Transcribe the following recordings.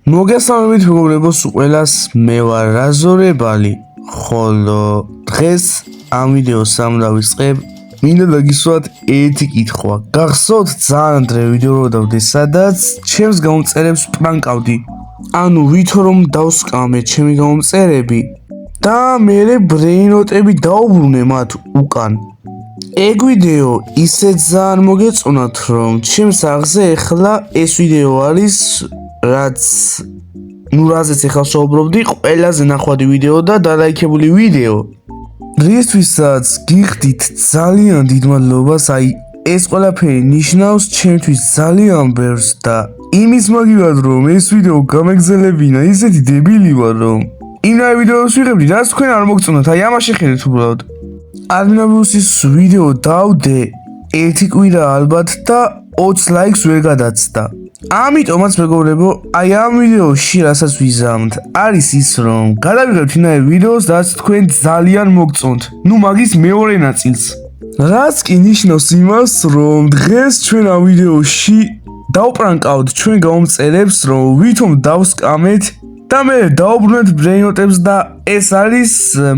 მოგესალმებით მეგობრებო, ყველას მე ვარ რაზორებალი, ხოლო დღეს ამ ვიდეოს ამრავისყებ მინდა დაგისვათ ერთი კითხვა. გახსოვთ ძალიან დღე ვიდეო რო დავდე, სადაც ჩემს გამომწერებს პრანკავდი. ანუ ვითო რომ დავსკამე ჩემი გამომწერები და მე ბრეინოტები დაუბრუნე მათ უკან. ეგ ვიდეო ისე ძალიან მოგეწონათ, რომ ჩემს აღზე ეხლა ეს ვიდეო არის რაზეც ეხლა საუბრობდი, ყველაზე ნახვადი ვიდეო და დალაიქებული ვიდეო. დღისთვისაც გიხდით ძალიან დიდ მადლობას, ეს ყველაფერი ნიშნავს ჩემთვის ძალიან ბევრს და იმის მაგივად რომ ეს ვიდეო გამეგზელებინა, ისეთი დებილი ვარ რომ იმავე ვიდეოს ვიღებდი, რაც თქვენ არ მოგწონათ, ამაში ხედეთ უბრალოდ. არმინაბუსის ვიდეო დავდე ერთი კვირა ალბათ და 20 ლაიქს ვერ გადაცდა. ამიტომაც მეგობრებო, ამ ვიდეოში რასაც ვიზამთ არის ის რომ გადავიღებთ იმავე ვიდეოს, რაც თქვენ ძალიან მოგწონთ. ნუ მაგის მეორე ნაწილს. რაც კი ნიშნავს იმას, რომ დღეს ჩვენ ამ ვიდეოში დავპრანკავთ ჩვენ გამომწერებს, რომ ვითომ დავსკამეთ და მე დავუბრუნეთ ბრეინოტებს და ეს არის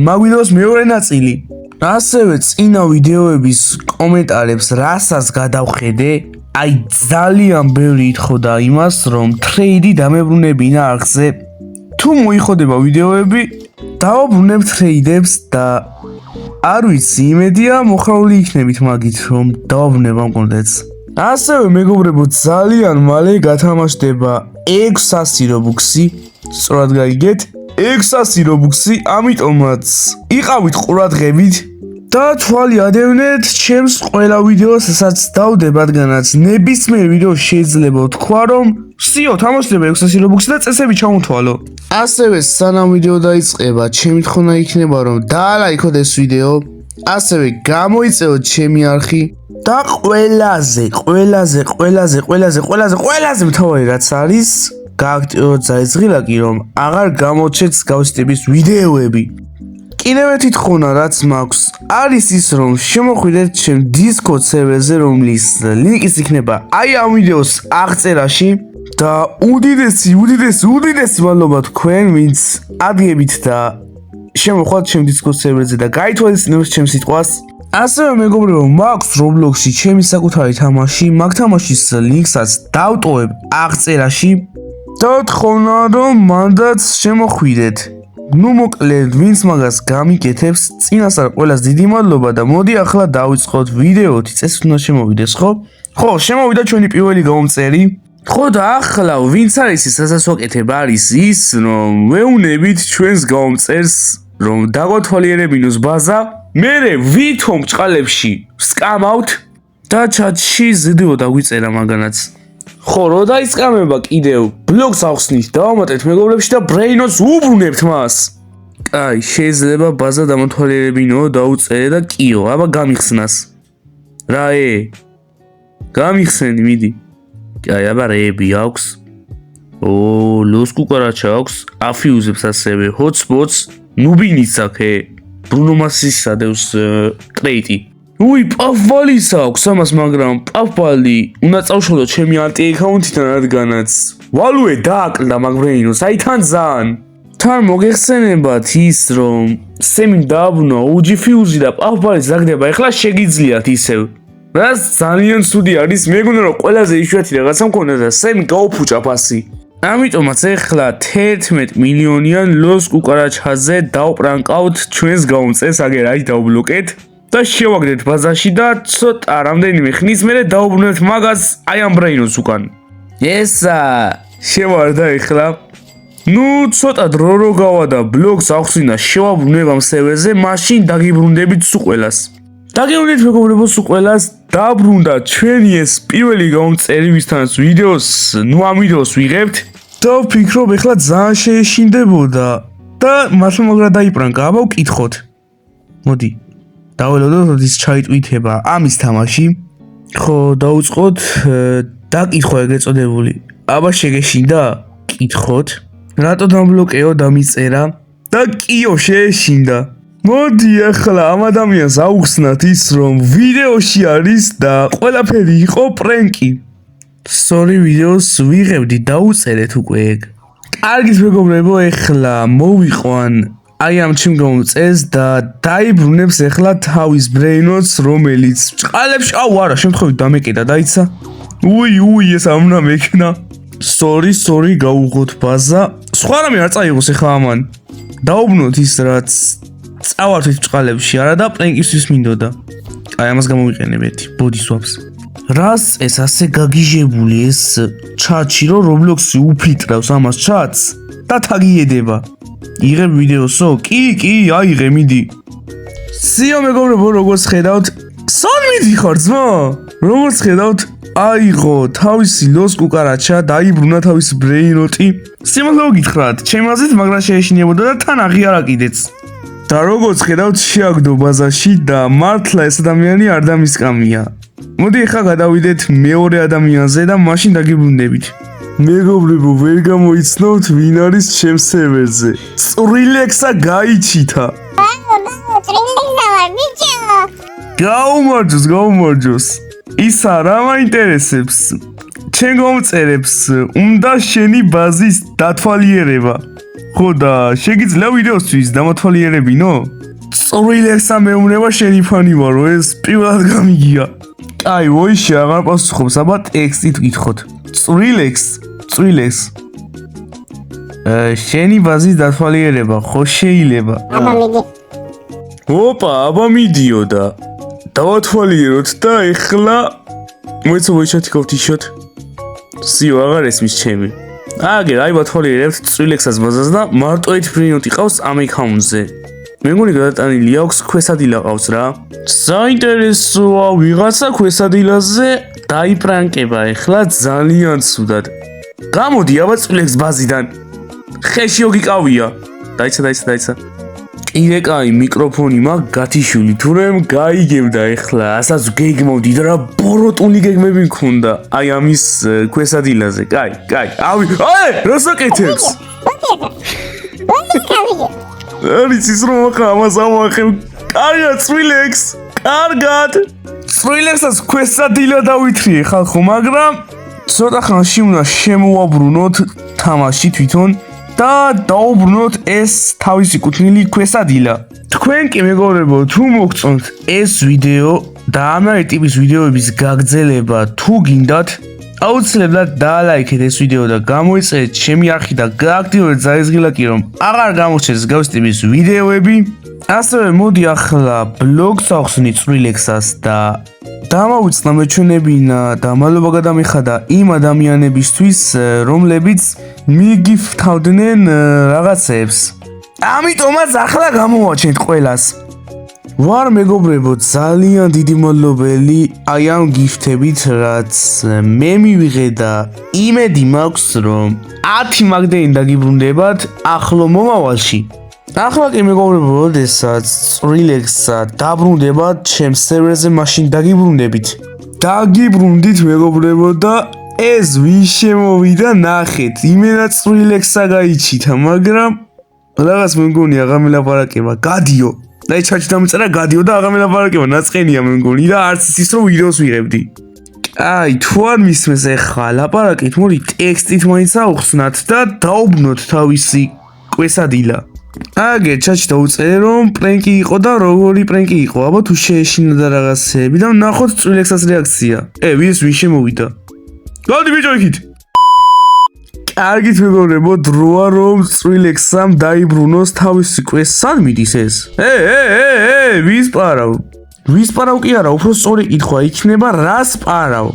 მაგ ვიდეოს მეორე ნაწილი. ასევე წინა ვიდეოების კომენტარებს რასაც გადავხედე, ძალიან ბევრი ითხოვდა იმას, რომ ტრეიდი დამებრუნებინა არხზე. თუ მოიხოდება ვიდეოები, დავაბრუნებ ტრეიდებს და არ ვიცი, იმედია მოხარული იქნებით მაგით, რომ დავაბრუნებ ამ კონტენტს. ასევე მეგობრებო, ძალიან მალე გათამაშდება 600 რობუქსი, სწორად გაიგეთ, 600 რობუქსი, ამიტომაც იყავით ყურადღებით და თვალი ადევნეთ ჩემს ყველა ვიდეოს, რასაც დავდებ, რადგანაც ნებისმიერ ვიდეოს შეიძლება თქვა, რომ სიო, თამაშდება 600 რობუქსი და წესები ჩამოთვალო. ასევე სანამ ვიდეო დაიწყება, ჩემი თხოვნა იქნება, რომ დაალაიქოთ ეს ვიდეო, ასევე გამოიწეოთ ჩემი არხი და ყველაზე მთავარი რაც არის, გააქტიუროთ ზაისღილაკი, რომ აღარ გამოჩეთ მსგავსი ტიპის ვიდეოები. კიდევ ერთი თხოვნა რაც მაქვს არის ის, რომ შემოხვიდეთ ჩემ Discord სერვერზე, რომლის ლინკიც იქნება ამ ვიდეოს აღწერაში და უდიდესი მადლობა თქვენ, ვინც ადგებით და შემოხვდით ჩემ Discord სერვერზე და გაითვალისწინებთ ჩემს სიტყვას. ასევე მეგობრებო, მაქვს Roblox-ში ჩემი საკუთარი თამაში, მაგ თამაშის ლინკსაც დავტოვებ აღწერაში და თხოვნა რომ მანდაც შემოხვიდეთ. ნუ მოკლედ, ვინც მაგას გამიკეთებს, წინასწარ ყველას დიდი მადლობა და მოდი ახლა დავიწყოთ ვიდეოთი. წესით უნდა შემოვიდეს, ხო? ხო, შემოვიდა ჩვენი პირველი გამომწერი. ხო და ახლა ვინც არის ის, რასაც ვაკეთებ, არის ის, რომ ვეუნებით ჩვენს გამომწერს, რომ დაგვათვალიერებინოს ბაზა, მერე ვითომ ჭყალებში ვსკამავთ და ჩატში ზიდიო დაგვიწერა მაგანაც. ხო, რო დაისკამება კიდევ ბლოგს ავხსნით, დავამატეთ მეგობრებში და ბრეინოტს უბრუნებთ მას. კაი, შეიძლება ბაზა დამათვალიერებინო, დაუწერე და კიო, აბა გამიხსნას. რაე? გამიხსენი, მიდი. კაი, აბა რეები აქვს. ლოს კუკარაჩა აქვს, აფიუზებს ასევე, ჰოტსპოტს, ნუბინიც აქე, ბრუნო მასის ადევს ტრეიტი. პავბალის აქვს ამას, მაგრამ პავბალი უნდა წავშალო ჩემი ანტი-აკაუნთიდან, რადგანაც ვალუე დააკლდა მაგ ბრეინოტს, თან ძალიან. თან მოგეხსენებათ ის, რომ სემიმ დააბრუნა OG ფიუზი და პავბალი ზაგდება, ეხლა შეგიძლიათ ისევ. რაც ძალიან ცუდი არის, მეგონა რომ ყველაზე იშვიათი რაღაცა მქონდა და სემი გაუფუჭა ფასი. ამიტომაც ეხლა 11 მილიონიან ლოს კუკარაჩაზე დავპრანკავთ ჩვენს გამომწერს, აგერ დავბლოკეთ და შევაგდეთ ბაზაში და ცოტა რამდენიმე ხნის მერე დავუბრუნებთ მაგას ამ ბრეინოტს უკან. ესა შევარდა ეხლა. ნუ ცოტა დრო გავა და ბლოგს ავხსნა შევაბრუნებ ამ სერვერზე, მაშინ დაგიბრუნდებით სულ ყველას. დაგიბრუნდით მეგობრებო სულ ყველას, დაბრუნდა ჩვენი ეს პირველი გამომწერი, ვისთანაც ვიდეოს, ამ ვიდეოს ვიღებთ და ვფიქრობ ეხლა ძალიან შეეშინდებოდა და მართლა მაგრა დაიპრანკა. აბა ვკითხოთ. მოდი დაველოდოთ ის ჩაიტვიტება ამის თამაში. ხო, დაუწყოთ დაკითხვა ეგრეთ წოდებული. აბა შეგეშინდა? კითხოთ. რატო დამბლოკეო დამიწერა? და კიო შეეშინდა. მოდი ახლა ამ ადამიანს აუხსნათ ის, რომ ვიდეოში არის და ყველაფერი იყო პრენკი. სწორი ვიდეოს ვიღებდი, დაუწერეთ უკვე ეგ. კარგით მეგობრებო, ეხლა მოვიყვან აი ამ ჩემგან წეს და დაიბრუნებს ეხლა თავის ბრეინოც, რომელიც ჭყალებში, არა, შემთხვევით დამეკიდა, დაიცა. უი, ეს ამნა მექნა. Sorry, გაუღოთ ბაზა. სხვა რამე არ წაიღოს ეხლა ამან. დაუბრუნოთ ის რაც წავართვით ჭყალებში, არა და პრენკისთვის მინდოდა. აი ამას გამოვიყენებ ერთი, ბოდი სვაპს. რას ეს ასე გაგიჟებული ეს ჩატში რომ Roblox-ი უფილტრავს ამას ჩატს და თაგიედება. იღებ ვიდეოსო? კი, აიღე, მიდი. სიო მეგობრებო, როგორც ხედავთ, სულ მიდიხარ ძმა? როგორც ხედავთ, აიღო თავისი ლოს კუკარაჩა, დაიბრუნა თავისი ბრეინოტი. სიმართლე გითხრათ, ჩემი აზრით, მაგრამ შეეშინებოდა და თან აღიარა კიდეც. და როგორც ხედავთ, შეაგდო ბაზაში და მართლა ეს ადამიანი არ დამისკამია. მოდი ახლა გადავიდეთ მეორე ადამიანზე და მაშინ დაგიბრუნდებით. მეგობრებო, ვერ გამოიცნობთ ვინ არის ჩემს სერვერზე. წვრილექსა გაიჩითა. გაუმარჯოს. ისა რა მაინტერესებს? ჩემ მომწერებს, უნდა შენი ბაზის დათვალიერება. ხო და შეგიძლია ვიდეოსთვის დამათვალიერებინო? წვრილექსა მეუბნება შენი ფანი ვარო, ეს პირველად გამიგია. აი, ვოიში აღარ პასუხობს, აბა ტექსტით ვკითხოთ. წვრილექს. შენი ბაზის დათვალიერება, ხო შეიძლება? აბა მიდი. აბა მიდიოდა. დავათვალიეროთ და ეხლა მოიცა ვოიშათი გავთიშოთ. სიო, აღარ ესმის ჩემი. აგერ, აი ვათვალიერებთ წვრილექსას ბაზას და მარტო ერთ ბრეინოტი ყავს ამ აკაუნტზე. მე მგონი გადატანილი აქვს ქვესადილა ყავს რა. საინტერესოა, ვიღაცა ქვესადილაზე დაიპრანკება ეხლა ძალიან ცუდად. გამოდი აბა წვრილექს ბაზიდან. ხეში ოგიკავია. დაიცა. კიდე კაი მიკროფონი მაქვს გათიშული, თურმე გაიგებდა ეხლა, ასაც გეგმოვდი და რა ბოროტული გეგმები მქონდა. აი ამის ქვესადილაზე. კაი. რას აკეთებს? არის ის რომ ახლა ამას ამახებ. კარგად წვრილექს. კარგად. წვრილექსას ქვესადილა დავითრიე ხალხო, მაგრამ ცოტა ხანში უნდა შემოვაბრუნოთ თამაში თვითონ და დაუბრუნოთ ეს თავისი კუთვნილი ქვესადილა. თქვენ კი მეგობრებო, თუ მოგწონთ ეს ვიდეო და ამავე ტიპის ვიდეოების გაგრძელება თუ გინდათ, აუცილებლად დაალაიქეთ ეს ვიდეო და გამოიწერეთ ჩემი არხი და გააქტიურეთ ზარისღილაკი, რომ აღარ გამოჩნდეს გავსი ტიპის ვიდეოები. ასევე მოდი ახლა ბლოგს ავხსნით წვრილექსას და დამავიწყდა მეჩვენებინა და მადლობა გადამიხადა იმ ადამიანებისთვის, რომლებიც მიგიფთავდნენ რაღაცებს. ამიტომაც ახლა გამოვაჩენთ ყველას. ვარ მეგობრებო, ძალიან დიდი მადლობელი აი ამ გიფტებით, რაც მე მივიღე და იმედი მაქვს, რომ 10 მაგდენი დაგიბრუნდებათ ახლო მომავალში. ახლა კი მეგობრებო, როდესაც წვრილექსა დაბრუნდებათ ჩემს სერვერზე, მაშინ დაგიბრუნდებით. დაგიბრუნდით მეგობრებო და ეს ვინ შემოვიდა ნახეთ. იმენა წვრილექსა გაიჩითა, მაგრამ რაღაც მე მგონი აღარ მელაპარაკება. გადიო. და ჩაჩი დამწერა გადიო და აღარ მელაპარაკება, ნაწყენია მე მგონი და არც ის რომ ვიდეოს ვიღებდი. აი, თუ არ მისმეს ახლა ლაპარაკით, მოდი ტექსტით მაინც ავხსნათ და დაუბრუნოთ თავისი კვესადილა. აგერ ჩაჩი დაუწერე რომ პრენკი იყო და როგორი პრენკი იყო. აბა თუ შეეშინა და რაღაცები და ნახოთ წვრილექსას რეაქცია. ვინ შემოვიდა? გადი ბიჭო იქით. კარგით მეგობრებო, დროა რომ წვრილექსამ დაიბრუნოს თავისი კვეს. სად მიდის ეს? ვის პარავ კი არა, უფრო სწორი კითხვა იქნება რას პარავ.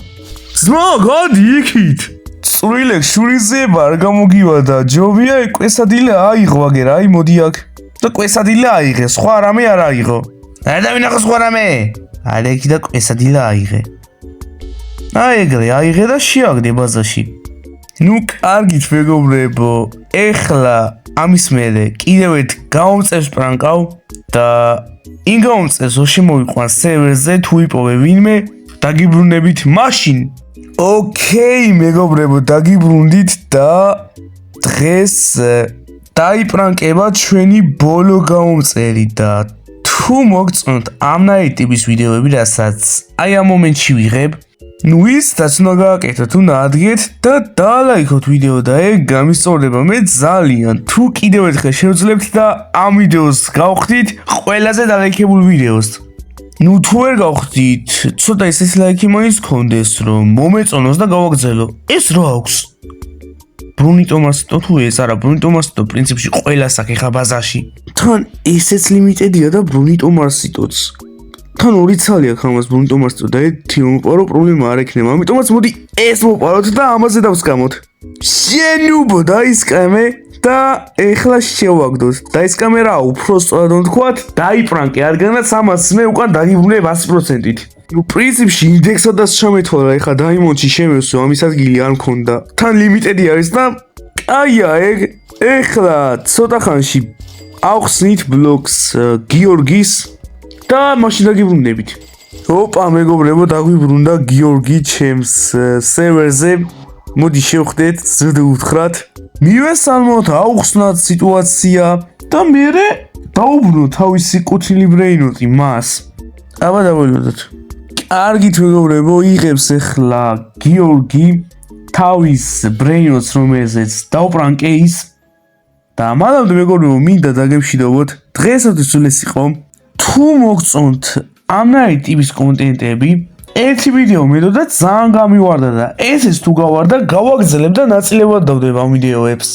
ძმა, გადი იქით. წვრილექს შურიზება არ გამოგივადა, ჯობია კვესადილა აიღო აგერ, აი მოდი აქ. და კვესადილა აიღე, სხვა რამე არ აიღო. არ დავინახო სხვა რამე. არა იქ და კვესადილა აიღე. აი ეგრე აიღე და შეაგდე ბაზაში. ნუ კარგით მეგობრებო, ეხლა ამის მერე კიდევ ერთ გამომწევს პრანკავ და იმ გამომწევს შემოვიყვან სერვერზე, თუ იპოვე ვინმე, დაგიბრუნებით მაშინ. ოკეი მეგობრებო, დაგიბრუნდით და დღეს დაიპრანკება ჩვენი ბოლო გამომწერი და თუ მოგწონთ ამნაირი ტიპის ვიდეოები, რასაც აი ამ მომენტში ვიღებ, ნუ ისაც უნდა გააკეთოთ, უნდა ადგეთ და დალაიქოთ ვიდეო და ეგ გამისწორდება მე ძალიან. თუ კიდევ ერთხელ შევძლებთ და ამ ვიდეოს გავხდით ყველაზე დალაიქებულ ვიდეოს. ნუ თუ ვერ გავხდით, ცოტა ისეთი ლაიქი მაინც გქონდეს, რომ მომეწონოს და გავაგრძელო. ეს რა აქვს? ბრუნიტო მასტო თუ ეს არა, ბრუნიტო მასტო პრინციპში ყველას აქვს ხა ბაზაში. თან ესეც ლიმიტედია და ბრუნიტო მასტოც. თან ორი ცალი აქვს ამას ბრუნიტო მასტო და ერთი მომყარო პრობლემა არ ექნება. ამიტომაც მოდი ეს მოვყაროთ და ამაზე დავსკამოთ. შენუბო დაისკამე და ეხლა შევაგდოთ. დაისკამე რა, უფრო სწორად ვთქვათ, დაიპრანკე, რადგანაც ამას მე უკან დაგიბრუნებ 100%-ით. პრინციპში ინდექსადაც ჩამეთვალა, ეხლა დაიმონდში შემევსო, ამის ადგილი არ მქონდა. თან ლიმიტედი არის და აია ეგ ეხლა ცოტა ხანში ავხსნით ბლოგს გიორგის და მაშინ დაგიბრუნდებით. ოპა მეგობრებო, დაგვიბრუნდა გიორგი ჩემს სერვერზე. მოდი შევხვდეთ, ზრდ უთხრათ. მივესალმოთ, აუხსნათ სიტუაცია და მერე დაუბრუნოთ თავისი კუთილი ბრეინოტი მას. აბა დავველოდოთ. კარგით მეგობრებო, იღებს ახლა გიორგი თავის ბრეინოტს, რომელზეც დავპრანკე ის და მანამდე მეგობრებო, მინდა დაგემშვიდობოთ. დღეისათვის ეს იყო. თუ მოგწონთ ამნაირი ტიპის კონტენტები, ერთი ვიდეო მედოდა ძალიან გამივარდა და ესეც თუ გავარდა, გავაგრძელებ და ნაწილებად დავდებ ამ ვიდეოებს.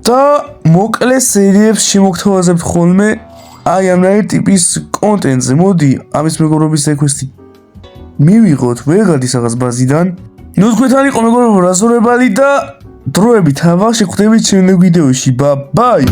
და მოკლე სერიებს შემოგთავაზებთ ხოლმე აი ამნაირი ტიპის კონტენტზე. მოდი ამის მეგობრობის რეკვესტი მივიღოთ, ვერ გადის რაღაც ბაზიდან. ნუ თქვენთან იყო მეგობრებო რაზორებალი და დროებით ავა შეხვდებით შემდეგ ვიდეოში. ბაი.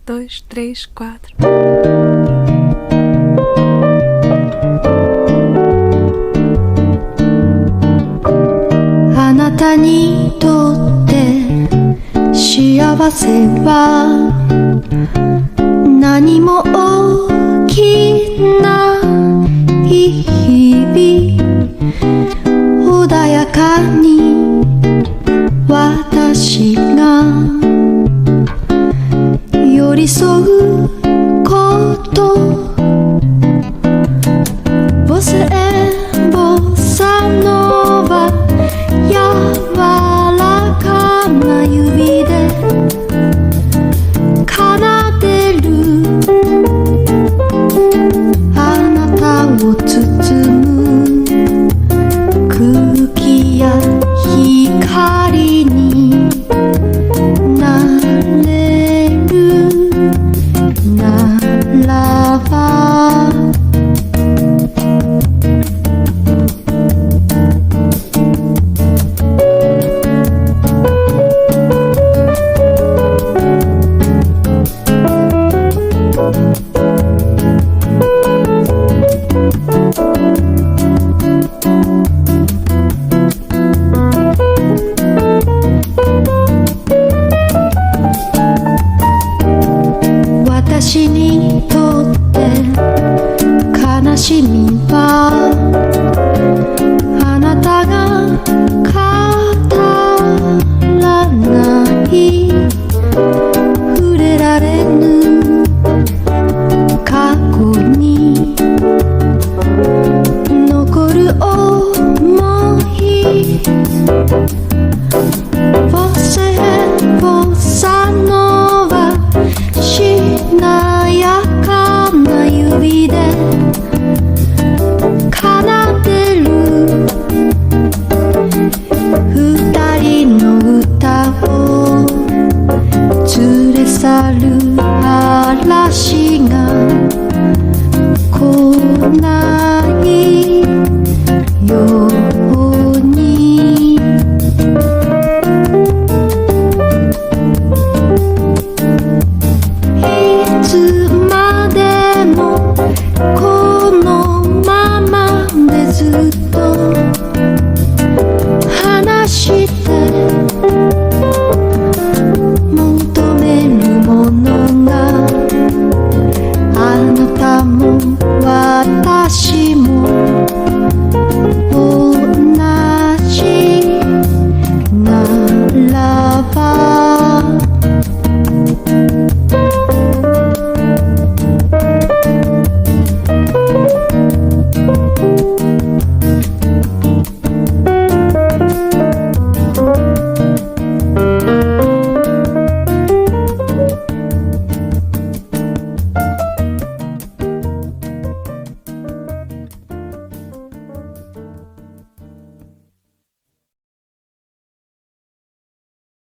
dois, três, quatro. Anata ni totte shiawase wa nani mo oki na